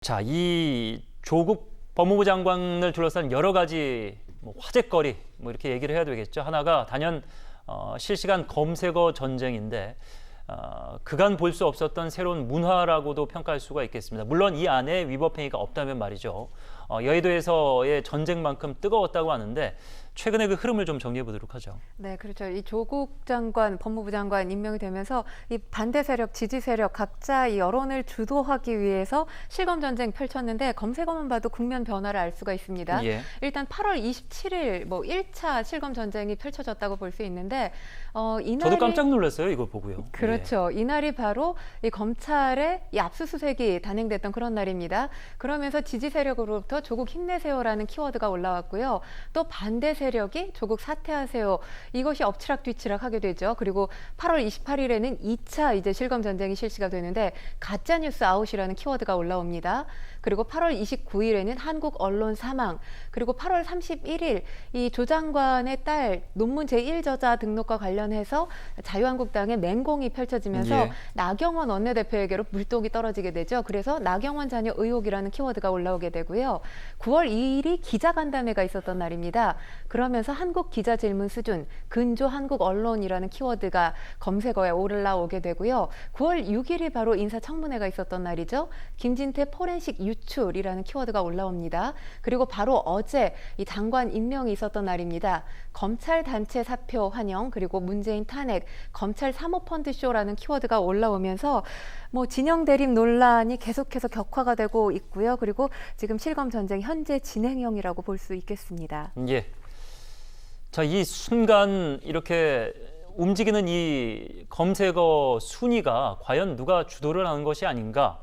자, 이 조국 법무부 장관을 둘러싼 여러 가지 화제거리 이렇게 얘기를 해야 되겠죠. 하나가 단연 실시간 검색어 전쟁인데 그간 볼 수 없었던 새로운 문화라고도 평가할 수가 있겠습니다. 물론 이 안에 위법 행위가 없다면 말이죠. 여의도에서의 전쟁만큼 뜨거웠다고 하는데 최근의 그 흐름을 좀 정리해 보도록 하죠. 네, 그렇죠. 이 조국 장관, 법무부 장관 임명이 되면서 이 반대 세력, 지지 세력 각자 이 여론을 주도하기 위해서 실검 전쟁 펼쳤는데 검색어만 봐도 국면 변화를 알 수가 있습니다. 예. 일단 8월 27일 1차 실검 전쟁이 펼쳐졌다고 볼 수 있는데 이날이 저도 깜짝 놀랐어요. 이거 보고요. 그렇죠. 예. 이날이 바로 이 검찰의 이 압수수색이 단행됐던 그런 날입니다. 그러면서 지지 세력으로부터 조국 힘내세요라는 키워드가 올라왔고요. 또 반대 세력이 조국 사퇴하세요. 이것이 엎치락뒤치락 하게 되죠. 그리고 8월 28일에는 2차 이제 실검 전쟁이 실시가 되는데 가짜 뉴스 아웃이라는 키워드가 올라옵니다. 그리고 8월 29일에는 한국 언론 사망, 그리고 8월 31일 이 조 장관의 딸 논문 제1저자 등록과 관련해서 자유한국당의 맹공이 펼쳐지면서 예. 나경원 원내대표에게로 물독이 떨어지게 되죠. 그래서 나경원 자녀 의혹이라는 키워드가 올라오게 되고요. 9월 2일이 기자간담회가 있었던 날입니다. 그러면서 한국 기자 질문 수준, 근조 한국 언론이라는 키워드가 검색어에 올라오게 되고요. 9월 6일이 바로 인사청문회가 있었던 날이죠. 김진태 포렌식 유출이라는 키워드가 올라옵니다. 그리고 바로 어제 이 장관 임명이 있었던 날입니다. 검찰 단체 사표 환영, 그리고 문재인 탄핵, 검찰 사모펀드 쇼라는 키워드가 올라오면서 진영 대립 논란이 계속해서 격화가 되고 있고요. 그리고 지금 실검 전쟁 현재 진행형이라고 볼 수 있겠습니다. 예. 자, 이 순간 이렇게 움직이는 이 검색어 순위가 과연 누가 주도를 하는 것이 아닌가?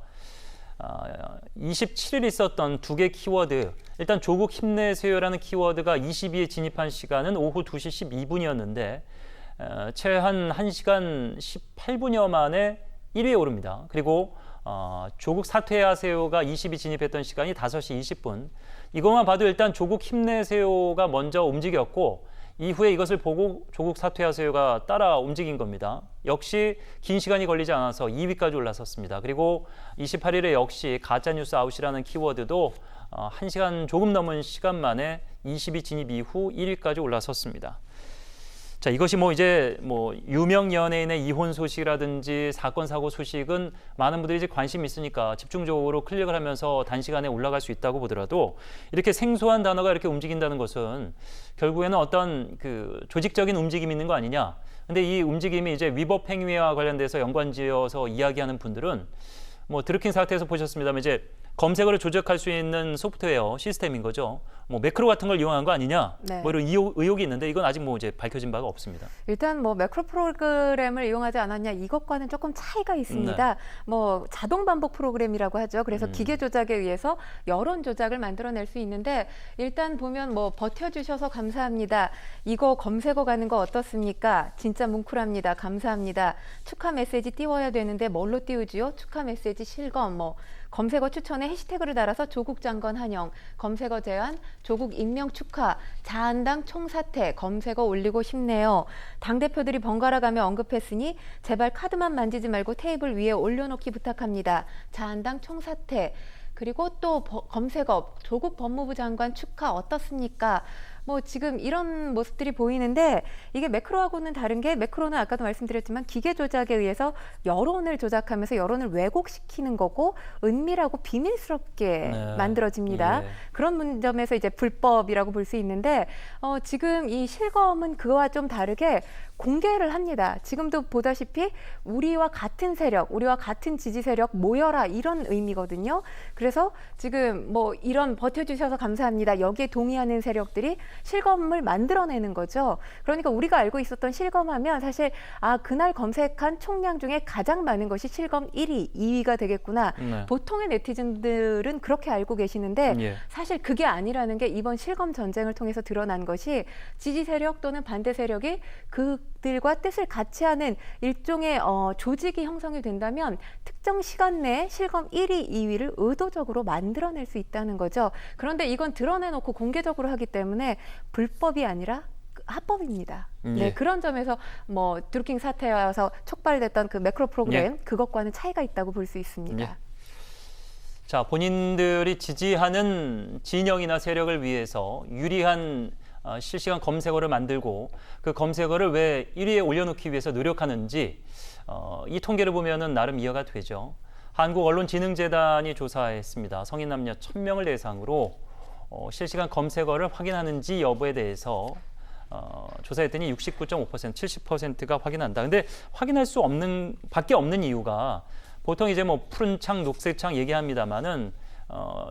27일 있었던 두 개 키워드, 일단 조국 힘내세요라는 키워드가 22에 진입한 시간은 오후 2시 12분이었는데 채 한 1시간 18분여 만에 1위에 오릅니다. 그리고 조국 사퇴하세요가 20이 진입했던 시간이 5시 20분. 이것만 봐도 일단 조국 힘내세요가 먼저 움직였고 이후에 이것을 보고 조국 사퇴하세요가 따라 움직인 겁니다. 역시 긴 시간이 걸리지 않아서 2위까지 올라섰습니다. 그리고 28일에 역시 가짜뉴스 아웃이라는 키워드도 1시간 조금 넘은 시간 만에 20위 진입 이후 1위까지 올라섰습니다. 자, 이것이 이제 유명 연예인의 이혼 소식이라든지 사건 사고 소식은 많은 분들이 이제 관심이 있으니까 집중적으로 클릭을 하면서 단시간에 올라갈 수 있다고 보더라도 이렇게 생소한 단어가 이렇게 움직인다는 것은 결국에는 어떤 그 조직적인 움직임이 있는 거 아니냐. 근데 이 움직임이 이제 위법 행위와 관련돼서 연관지어서 이야기하는 분들은 드루킹 사태에서 보셨습니다만 이제 검색어를 조작할 수 있는 소프트웨어 시스템인 거죠. 매크로 같은 걸 이용한 거 아니냐? 네. 이런 의혹이 있는데 이건 아직 이제 밝혀진 바가 없습니다. 일단 매크로 프로그램을 이용하지 않았냐 이것과는 조금 차이가 있습니다. 자동 반복 프로그램이라고 하죠. 그래서 기계 조작에 의해서 여론 조작을 만들어낼 수 있는데 일단 보면 버텨주셔서 감사합니다. 이거 검색어 가는 거 어떻습니까? 진짜 뭉클합니다. 감사합니다. 축하 메시지 띄워야 되는데 뭘로 띄우지요? 축하 메시지 실검 검색어 추천에 해시태그를 달아서 조국 장관 환영, 검색어 제안, 조국 임명 축하, 자한당 총사퇴, 검색어 올리고 싶네요. 당대표들이 번갈아 가며 언급했으니 제발 카드만 만지지 말고 테이블 위에 올려놓기 부탁합니다. 자한당 총사퇴. 그리고 또 검색어 조국 법무부 장관 축하 어떻습니까? 지금 이런 모습들이 보이는데 이게 매크로하고는 다른 게 매크로는 아까도 말씀드렸지만 기계 조작에 의해서 여론을 조작하면서 여론을 왜곡시키는 거고 은밀하고 비밀스럽게 만들어집니다. 예. 그런 점에서 이제 불법이라고 볼 수 있는데 지금 이 실검은 그와 좀 다르게 공개를 합니다. 지금도 보다시피 우리와 같은 세력, 우리와 같은 지지 세력 모여라 이런 의미거든요. 그래서 지금 이런 버텨주셔서 감사합니다. 여기에 동의하는 세력들이 실검을 만들어내는 거죠. 그러니까 우리가 알고 있었던 실검하면 사실 그날 검색한 총량 중에 가장 많은 것이 실검 1위, 2위가 되겠구나. 네. 보통의 네티즌들은 그렇게 알고 계시는데 예. 사실 그게 아니라는 게 이번 실검 전쟁을 통해서 드러난 것이 지지 세력 또는 반대 세력이 그들과 뜻을 같이 하는 일종의 조직이 형성이 된다면 특정 시간 내에 실검 1위, 2위를 의도적으로 만들어낼 수 있다는 거죠. 그런데 이건 드러내놓고 공개적으로 하기 때문에 불법이 아니라 합법입니다. 네, 그런 점에서 드루킹 사태여서 촉발됐던 그 매크로 프로그램 그것과는 차이가 있다고 볼 수 있습니다. 예. 자, 본인들이 지지하는 진영이나 세력을 위해서 유리한 실시간 검색어를 만들고 그 검색어를 왜 1위에 올려놓기 위해서 노력하는지 이 통계를 보면은 나름 이해가 되죠. 한국언론진흥재단이 조사했습니다. 성인 남녀 1,000명을 대상으로 실시간 검색어를 확인하는지 여부에 대해서 조사했더니 69.5%, 70%가 확인한다. 근데 확인할 수 없는 밖에 없는 이유가 보통 이제 뭐 푸른 창, 녹색 창 얘기합니다만은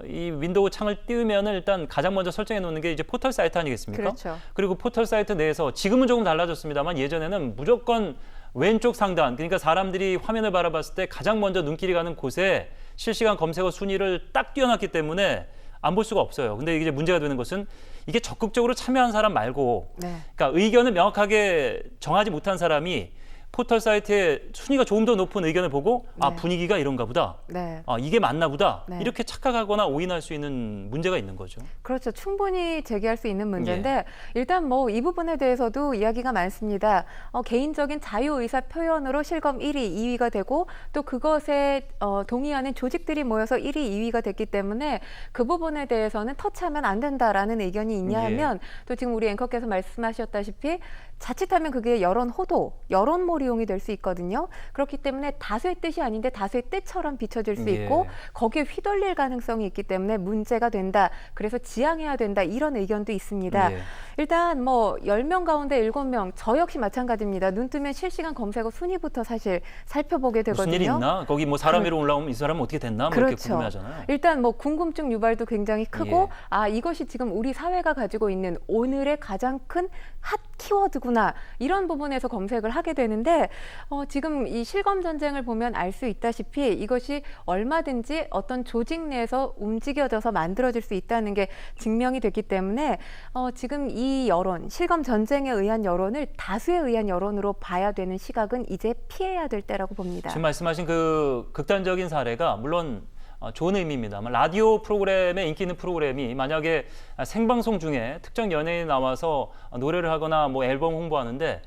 이 윈도우 창을 띄우면은 일단 가장 먼저 설정해 놓는 게 이제 포털 사이트 아니겠습니까? 그렇죠. 그리고 포털 사이트 내에서 지금은 조금 달라졌습니다만 예전에는 무조건 왼쪽 상단, 그러니까 사람들이 화면을 바라봤을 때 가장 먼저 눈길이 가는 곳에 실시간 검색어 순위를 딱 띄워놨기 때문에 안 볼 수가 없어요. 근데 이게 문제가 되는 것은 이게 적극적으로 참여한 사람 말고, 네. 그러니까 의견을 명확하게 정하지 못한 사람이 포털 사이트에 순위가 조금 더 높은 의견을 보고 아 네. 분위기가 이런가 보다. 네. 아 이게 맞나 보다. 네. 이렇게 착각하거나 오인할 수 있는 문제가 있는 거죠. 그렇죠. 충분히 제기할 수 있는 문제인데 예. 일단 뭐 이 부분에 대해서도 이야기가 많습니다. 개인적인 자유의사 표현으로 실검 1위, 2위가 되고 또 그것에 동의하는 조직들이 모여서 1위, 2위가 됐기 때문에 그 부분에 대해서는 터치하면 안 된다라는 의견이 있냐 하면 또 지금 우리 앵커께서 말씀하셨다시피 자칫하면 그게 여론 호도, 여론몰이용이 될 수 있거든요. 그렇기 때문에 다수의 뜻이 아닌데 다수의 뜻처럼 비춰질 수 있고 거기에 휘둘릴 가능성이 있기 때문에 문제가 된다. 그래서 지양해야 된다. 이런 의견도 있습니다. 일단 뭐 10명 가운데 7명, 저 역시 마찬가지입니다. 눈 뜨면 실시간 검색어 순위부터 사실 살펴보게 되거든요. 무슨 일이 있나? 거기 뭐 사람 위로 올라오면 이 사람은 어떻게 됐나? 뭐 이렇게 그렇죠. 궁금해하잖아요. 일단 뭐 궁금증 유발도 굉장히 크고 아 이것이 지금 우리 사회가 가지고 있는 오늘의 가장 큰 핫 키워드구나 이런 부분에서 검색을 하게 되는데 지금 이 실검 전쟁을 보면 알 수 있다시피 이것이 얼마든지 어떤 조직 내에서 움직여져서 만들어질 수 있다는 게 증명이 됐기 때문에 지금 이 여론 실검 전쟁에 의한 여론을 다수에 의한 여론으로 봐야 되는 시각은 이제 피해야 될 때라고 봅니다. 지금 말씀하신 그 극단적인 사례가 물론 좋은 의미입니다만 라디오 프로그램에 인기 있는 프로그램이 만약에 생방송 중에 특정 연예인이 나와서 노래를 하거나 뭐 앨범 홍보하는데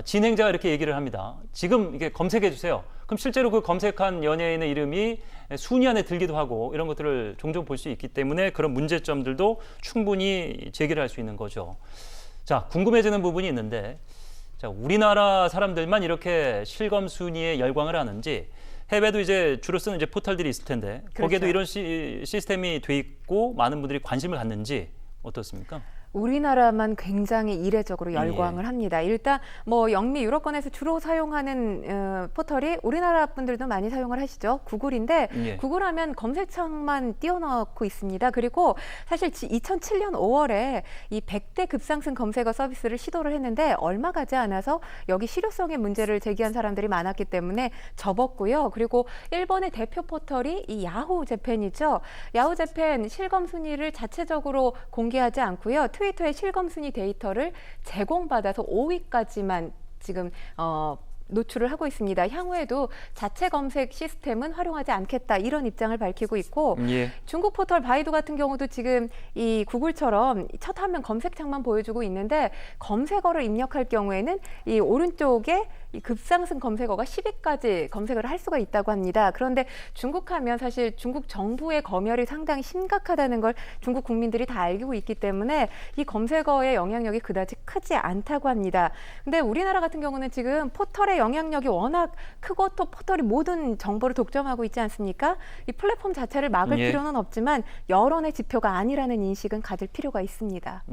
진행자가 이렇게 얘기를 합니다. 지금 이게 검색해 주세요. 그럼 실제로 그 검색한 연예인의 이름이 순위 안에 들기도 하고 이런 것들을 종종 볼 수 있기 때문에 그런 문제점들도 충분히 제기를 할 수 있는 거죠. 자, 궁금해지는 부분이 있는데 자, 우리나라 사람들만 이렇게 실검 순위에 열광을 하는지 해외도 이제 주로 쓰는 이제 포털들이 있을 텐데 그렇죠. 거기에도 이런 시스템이 돼 있고 많은 분들이 관심을 갖는지 어떻습니까? 우리나라만 굉장히 이례적으로 열광을 합니다. 일단 뭐 영미 유럽권에서 주로 사용하는 포털이 우리나라 분들도 많이 사용을 하시죠. 구글인데 구글하면 검색창만 띄워놓고 있습니다. 그리고 사실 2007년 5월에 이 100대 급상승 검색어 서비스를 시도를 했는데 얼마 가지 않아서 여기 실효성의 문제를 제기한 사람들이 많았기 때문에 접었고요. 그리고 일본의 대표 포털이 이 야후 재팬이죠. 야후 재팬 실검 순위를 자체적으로 공개하지 않고요. 트위터의 실검 순위 데이터를 제공받아서 5위까지만 지금 노출을 하고 있습니다. 향후에도 자체 검색 시스템은 활용하지 않겠다 이런 입장을 밝히고 있고 중국 포털 바이두 같은 경우도 지금 이 구글처럼 첫 화면 검색창만 보여주고 있는데 검색어를 입력할 경우에는 이 오른쪽에 이 급상승 검색어가 10위까지 검색을 할 수가 있다고 합니다. 그런데 중국 하면 사실 중국 정부의 검열이 상당히 심각하다는 걸 중국 국민들이 다 알고 있기 때문에 이 검색어의 영향력이 그다지 크지 않다고 합니다. 근데 우리나라 같은 경우는 지금 포털의 영향력이 워낙 크고 또 포털이 모든 정보를 독점하고 있지 않습니까? 이 플랫폼 자체를 막을 필요는 없지만 여론의 지표가 아니라는 인식은 가질 필요가 있습니다.